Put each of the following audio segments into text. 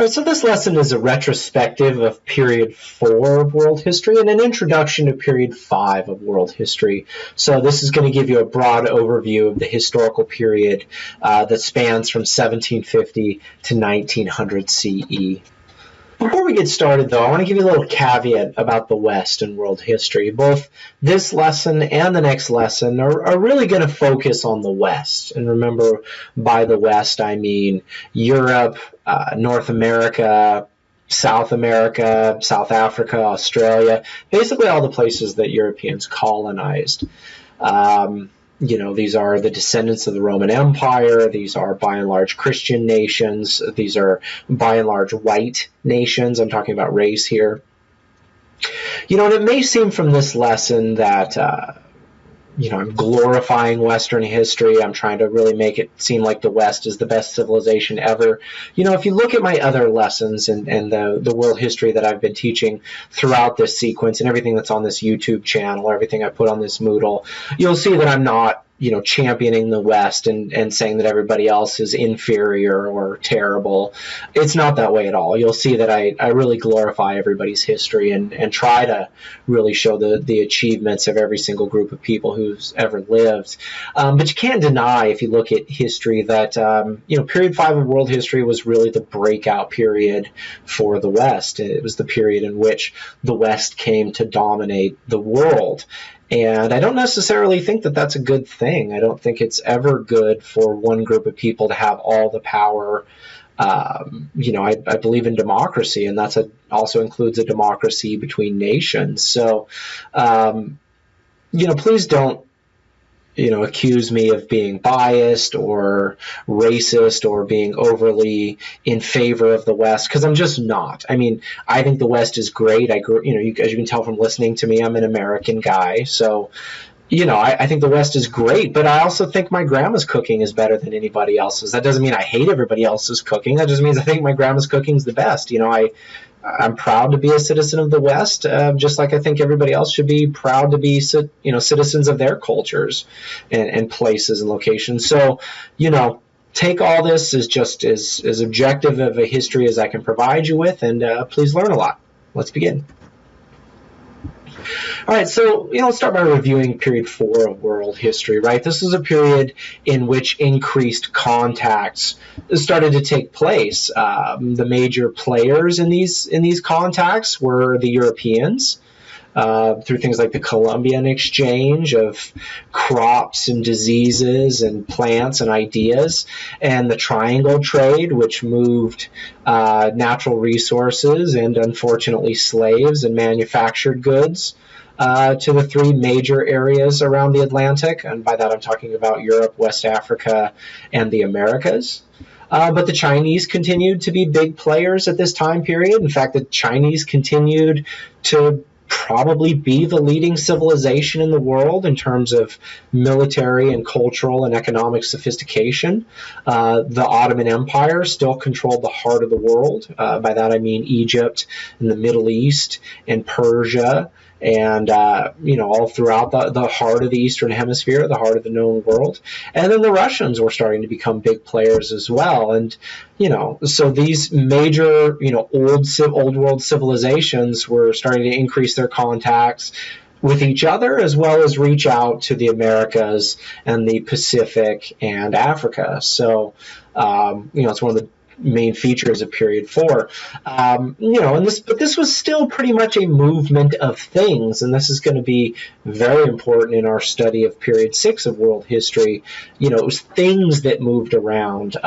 All right, so this lesson is a retrospective of period 4 of world history and an introduction to period 5 of world history. So this is going to give you a broad overview of the historical period that spans from 1750 to 1900 CE. Before we get started, though, I want to give you a little caveat about the West and world history. Both this lesson and the next lesson are really going to focus on the West. And remember, by the West, I mean Europe, North America, South America, South Africa, Australia, basically all the places that Europeans colonized. These are the descendants of the Roman Empire. These are by and large Christian nations. These are by and large white nations. I'm talking about race here. And it may seem from this lesson that, I'm glorifying Western history. I'm trying to really make it seem like the West is the best civilization ever. If you look at my other lessons and the world history that I've been teaching throughout this sequence and everything that's on this YouTube channel, everything I put on this Moodle, you'll see that I'm not championing the West and saying that everybody else is inferior or terrible. It's not that way at all. You'll see that I really glorify everybody's history and try to really show the achievements of every single group of people who's ever lived. But you can't deny, if you look at history, that period 5 of world history was really the breakout period for the West. It was the period in which the West came to dominate the world. And I don't necessarily think that that's a good thing. I don't think it's ever good for one group of people to have all the power. I believe in democracy, and that's also includes a democracy between nations. So, please don't, accuse me of being biased or racist or being overly in favor of the West, because I'm just not. I mean, I think the West is great. I grew, as you can tell from listening to me, I'm an American guy. So, I think the West is great, but I also think my grandma's cooking is better than anybody else's. That doesn't mean I hate everybody else's cooking. That just means I think my grandma's cooking is the best. I'm proud to be a citizen of the West, just like I think everybody else should be proud to be, citizens of their cultures and places and locations. So, take all this as just as objective of a history as I can provide you with, and please learn a lot. Let's begin. All right, so let's start by reviewing period 4 of world history, right? This is a period in which increased contacts started to take place. The major players in these contacts were the Europeans, through things like the Columbian exchange of crops and diseases and plants and ideas, and the triangle trade, which moved natural resources and unfortunately slaves and manufactured goods to the 3 major areas around the Atlantic, and by that I'm talking about Europe, West Africa, and the Americas. But the Chinese continued to be big players at this time period. In fact, the Chinese continued to probably be the leading civilization in the world in terms of military and cultural and economic sophistication. The Ottoman Empire still controlled the heart of the world. By that I mean Egypt and the Middle East and Persia and all throughout the heart of the Eastern Hemisphere, the heart of the known world. And then the Russians were starting to become big players as well. And so these major old world civilizations were starting to increase their contacts with each other, as well as reach out to the Americas and the Pacific and Africa. So it's one of the main features of period 4, but this was still pretty much a movement of things, and this is going to be very important in our study of period 6 of world history. It was things that moved around,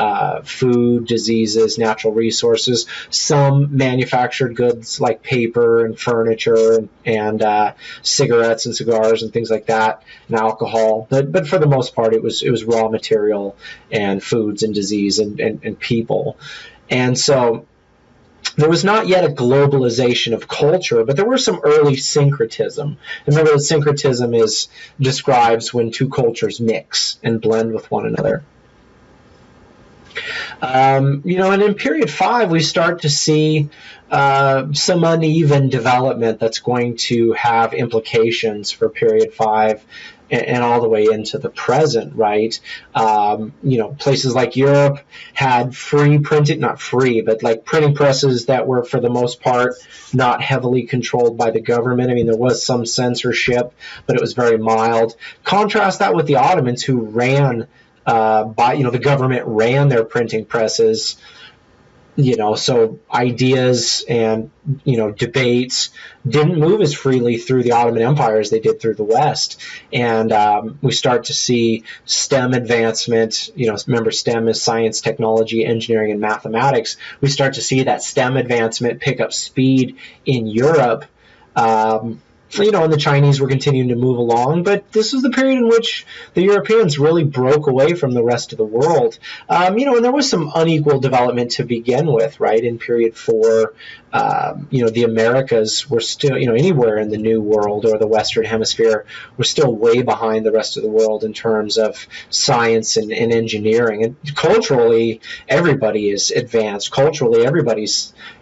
food, diseases, natural resources, some manufactured goods like paper and furniture and cigarettes and cigars and things like that, and alcohol, but for the most part it was raw material and foods and disease and people. And so there was not yet a globalization of culture, but there were some early syncretism. Remember that syncretism describes when 2 cultures mix and blend with one another. And in period 5, we start to see some uneven development that's going to have implications for period 5 and all the way into the present, right? Places like Europe had free printing, not free, but like printing presses that were, for the most part, not heavily controlled by the government. I mean, there was some censorship, but it was very mild. Contrast that with the Ottomans, who ran the government ran their printing presses, so ideas and, debates didn't move as freely through the Ottoman Empire as they did through the West. And we start to see STEM advancement. Remember, STEM is science, technology, engineering, and mathematics. We start to see that STEM advancement pick up speed in Europe. And the Chinese were continuing to move along, but this was the period in which the Europeans really broke away from the rest of the world. And there was some unequal development to begin with, right? In period 4, the Americas were still, anywhere in the New World or the Western Hemisphere, were still way behind the rest of the world in terms of science and engineering. And culturally, everybody is advanced. Culturally, everybody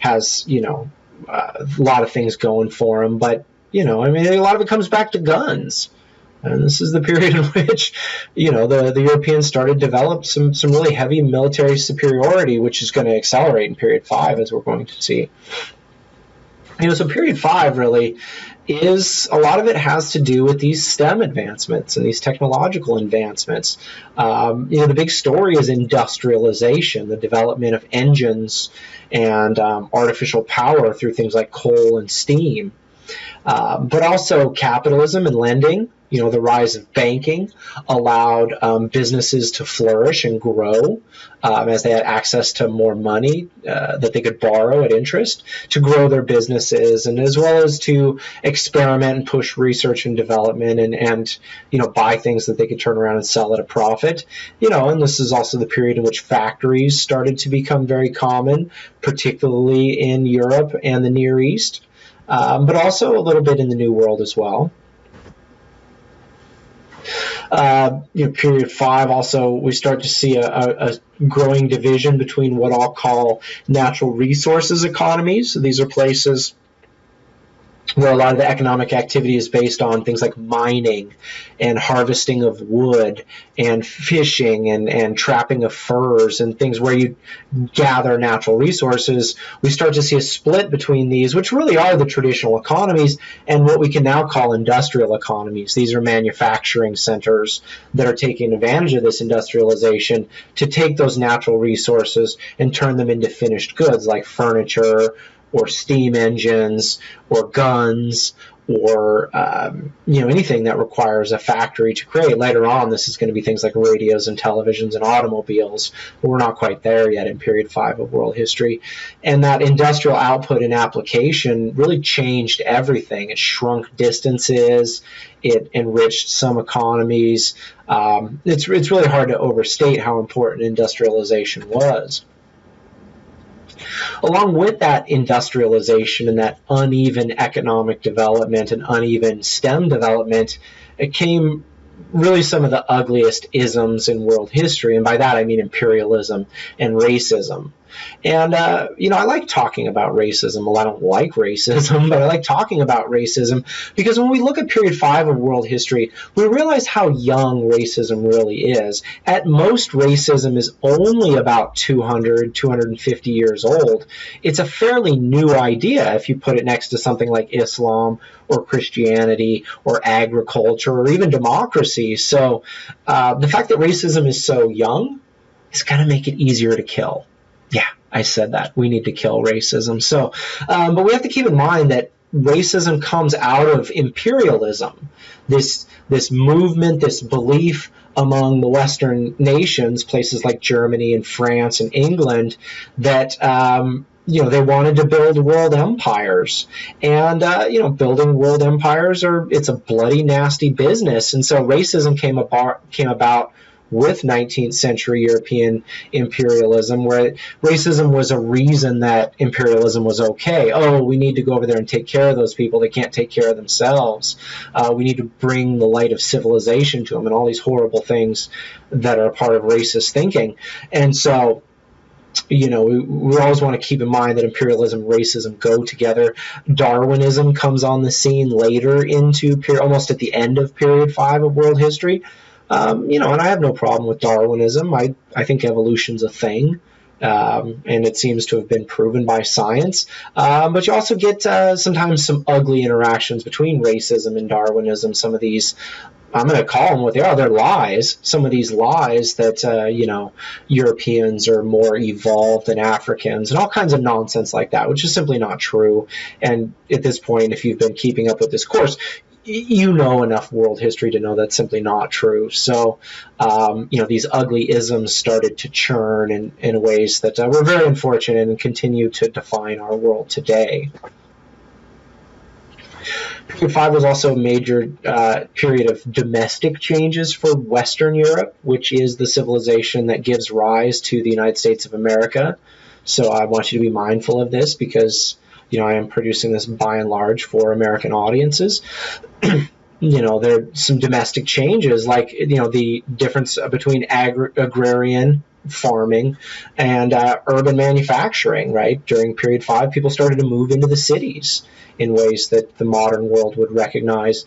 has, a lot of things going for them, but a lot of it comes back to guns. And this is the period in which, the Europeans started to develop some really heavy military superiority, which is going to accelerate in period 5, as we're going to see. So period 5 really is, a lot of it has to do with these STEM advancements and these technological advancements. The big story is industrialization, the development of engines and artificial power through things like coal and steam. But also capitalism and lending. The rise of banking allowed businesses to flourish and grow as they had access to more money that they could borrow at interest to grow their businesses, and as well as to experiment and push research and development and buy things that they could turn around and sell at a profit. And this is also the period in which factories started to become very common, particularly in Europe and the Near East. But also a little bit in the New World as well. Period 5, also, we start to see a growing division between what I'll call natural resources economies. So these are places where a lot of the economic activity is based on things like mining and harvesting of wood and fishing and trapping of furs and things where you gather natural resources. We start to see a split between these, which really are the traditional economies, and what we can now call industrial economies. These are manufacturing centers that are taking advantage of this industrialization to take those natural resources and turn them into finished goods like furniture, or steam engines, or guns, or anything that requires a factory to create. Later on, this is going to be things like radios and televisions and automobiles. But we're not quite there yet in period 5 of world history. And that industrial output and application really changed everything. It shrunk distances. It enriched some economies. It's really hard to overstate how important industrialization was. Along with that industrialization and that uneven economic development and uneven STEM development, it came really some of the ugliest isms in world history, and by that I mean imperialism and racism. And, I like talking about racism. Well, I don't like racism, but I like talking about racism because when we look at period 5 of world history, we realize how young racism really is. At most, racism is only about 200, 250 years old. It's a fairly new idea if you put it next to something like Islam or Christianity or agriculture or even democracy. So the fact that racism is so young is going to make it easier to kill. Yeah, I said that. We need to kill racism. So, but we have to keep in mind that racism comes out of imperialism. This movement, this belief among the Western nations, places like Germany and France and England, that they wanted to build world empires, and building world empires it's a bloody, nasty business. And so racism came about with 19th century European imperialism, where racism was a reason that imperialism was okay. Oh, we need to go over there and take care of those people. They can't take care of themselves. We need to bring the light of civilization to them, and all these horrible things that are a part of racist thinking. And so we always want to keep in mind that imperialism and racism go together. Darwinism comes on the scene later into almost at the end of period 5 of world history. And I have no problem with Darwinism. I think evolution's a thing. And it seems to have been proven by science. But you also get sometimes some ugly interactions between racism and Darwinism. Some of these, I'm going to call them what they are. They're lies. Some of these lies that, Europeans are more evolved than Africans and all kinds of nonsense like that, which is simply not true. And at this point, if you've been keeping up with this course, you know enough world history to know that's simply not true. So, these ugly isms started to churn in ways that were very unfortunate and continue to define our world today. Period 5 was also a major period of domestic changes for Western Europe, which is the civilization that gives rise to the United States of America. So I want you to be mindful of this because I am producing this by and large for American audiences. There are some domestic changes, like, the difference between agrarian farming and urban manufacturing, right? During period 5, people started to move into the cities in ways that the modern world would recognize.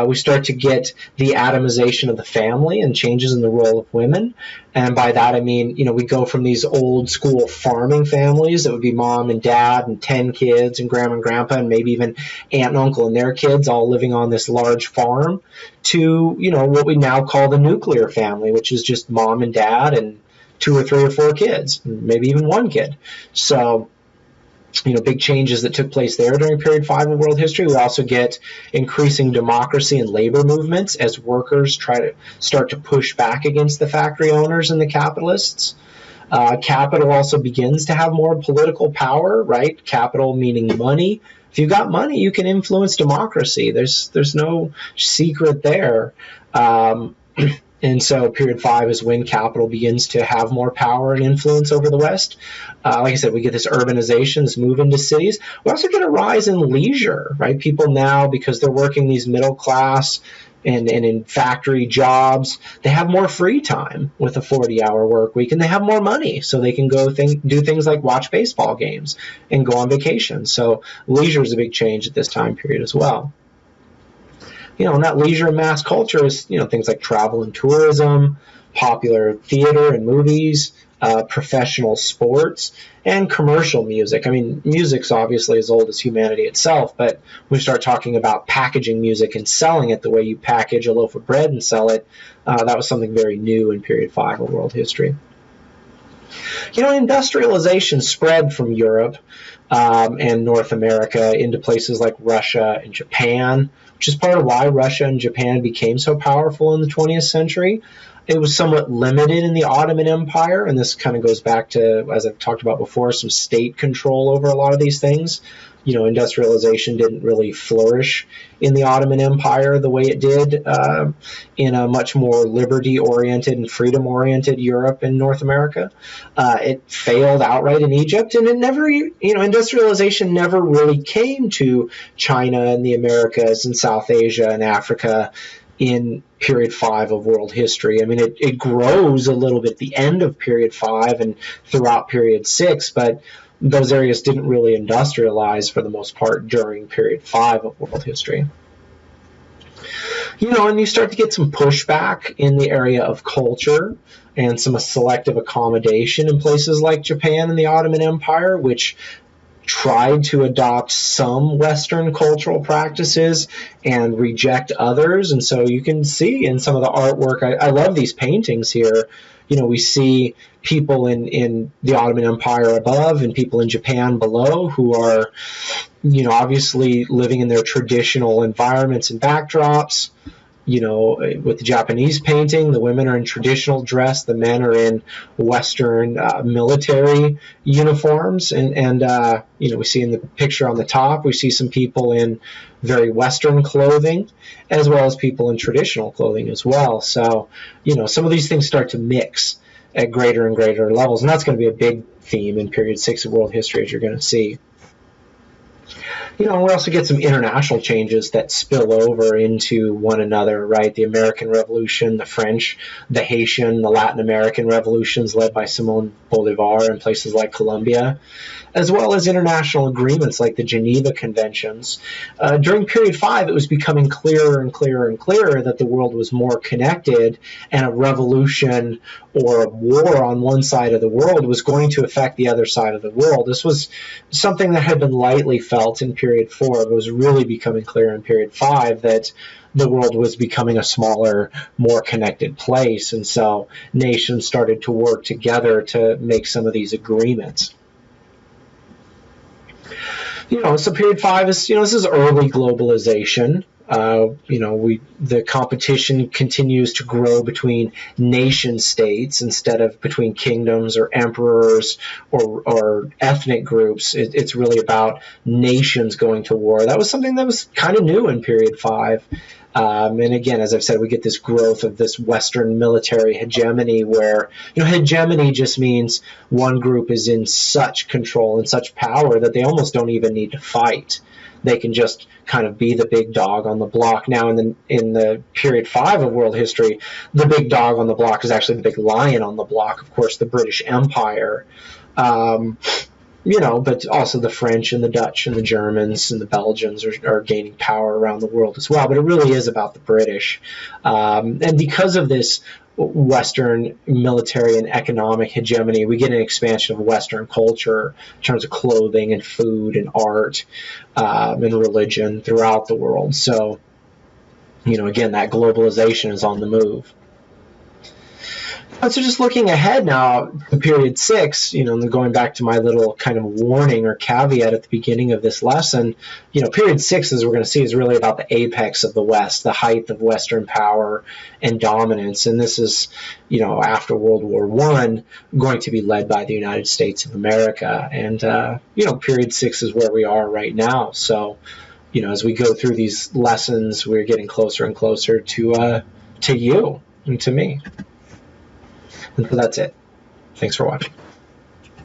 We start to get the atomization of the family and changes in the role of women. And by that, I mean, we go from these old school farming families that would be mom and dad and 10 kids and grandma and grandpa and maybe even aunt and uncle and their kids all living on this large farm to, what we now call the nuclear family, which is just mom and dad and 2 or 3 or 4 kids, maybe even 1 kid. So, big changes that took place there during period 5 of world history. We also get increasing democracy and labor movements as workers try to start to push back against the factory owners and the capitalists. Capital also begins to have more political power, right? Capital meaning money. If you've got money, you can influence democracy. There's no secret there. And so period 5 is when capital begins to have more power and influence over the West. Like I said, we get this urbanization, this move into cities. We also get a rise in leisure, right? People now, because they're working these middle class and in factory jobs, they have more free time with a 40-hour work week, and they have more money, so they can go do things like watch baseball games and go on vacation. So leisure is a big change at this time period as well. And that leisure and mass culture is, things like travel and tourism, popular theater and movies, professional sports, and commercial music. I mean, music's obviously as old as humanity itself, but when we start talking about packaging music and selling it the way you package a loaf of bread and sell it, that was something very new in period 5 of world history. Industrialization spread from Europe and North America into places like Russia and Japan, which is part of why Russia and Japan became so powerful in the 20th century. It was somewhat limited in the Ottoman Empire, and this kind of goes back to, as I've talked about before, some state control over a lot of these things. Industrialization didn't really flourish in the Ottoman Empire the way it did in a much more liberty-oriented and freedom-oriented Europe and North America. It failed outright in Egypt, and it never, industrialization never really came to China and the Americas and South Asia and Africa in period 5 of world history. I mean, it grows a little bit at the end of period 5 and throughout period 6, but those areas didn't really industrialize for the most part during period 5 of world history. And you start to get some pushback in the area of culture and some selective accommodation in places like Japan and the Ottoman Empire, which tried to adopt some Western cultural practices and reject others. And so you can see in some of the artwork, I love these paintings here. We see people in the Ottoman Empire above and people in Japan below who are, obviously living in their traditional environments and backdrops. With the Japanese painting, the women are in traditional dress, the men are in Western military uniforms, and we see in the picture on the top, we see some people in very Western clothing, as well as people in traditional clothing as well. So, some of these things start to mix at greater and greater levels, and that's going to be a big theme in period 6 of world history, as you're going to see. We also get some international changes that spill over into one another, right? The American Revolution, the French, the Haitian, the Latin American revolutions led by Simon Bolivar in places like Colombia, as well as international agreements like the Geneva Conventions. During Period 5, it was becoming clearer and clearer and clearer that the world was more connected, and a revolution or a war on one side of the world was going to affect the other side of the world. This was something that had been lightly felt in Period 4, but was really becoming clear in Period 5 that the world was becoming a smaller, more connected place, and so nations started to work together to make some of these agreements. So Period 5 is, this is early globalization. The competition continues to grow between nation states instead of between kingdoms or emperors or ethnic groups. It's really about nations going to war. That was something that was kind of new in Period 5. And again, as I've said, we get this growth of this Western military hegemony where, hegemony just means one group is in such control and such power that they almost don't even need to fight. They can just kind of be the big dog on the block. Now, in the Period 5 of world history, the big dog on the block is actually the big lion on the block, of course, the British Empire. But also the French and the Dutch and the Germans and the Belgians are gaining power around the world as well. But it really is about the British. And because of this Western military and economic hegemony, we get an expansion of Western culture in terms of clothing and food and art and religion throughout the world. So, again, that globalization is on the move. So just looking ahead now to Period 6, and going back to my little kind of warning or caveat at the beginning of this lesson, Period 6, as we're going to see, is really about the apex of the West, the height of Western power and dominance. And this is, after World War I, going to be led by the United States of America. And, Period 6 is where we are right now. So, as we go through these lessons, we're getting closer and closer to you and to me. And so that's it. Thanks for watching.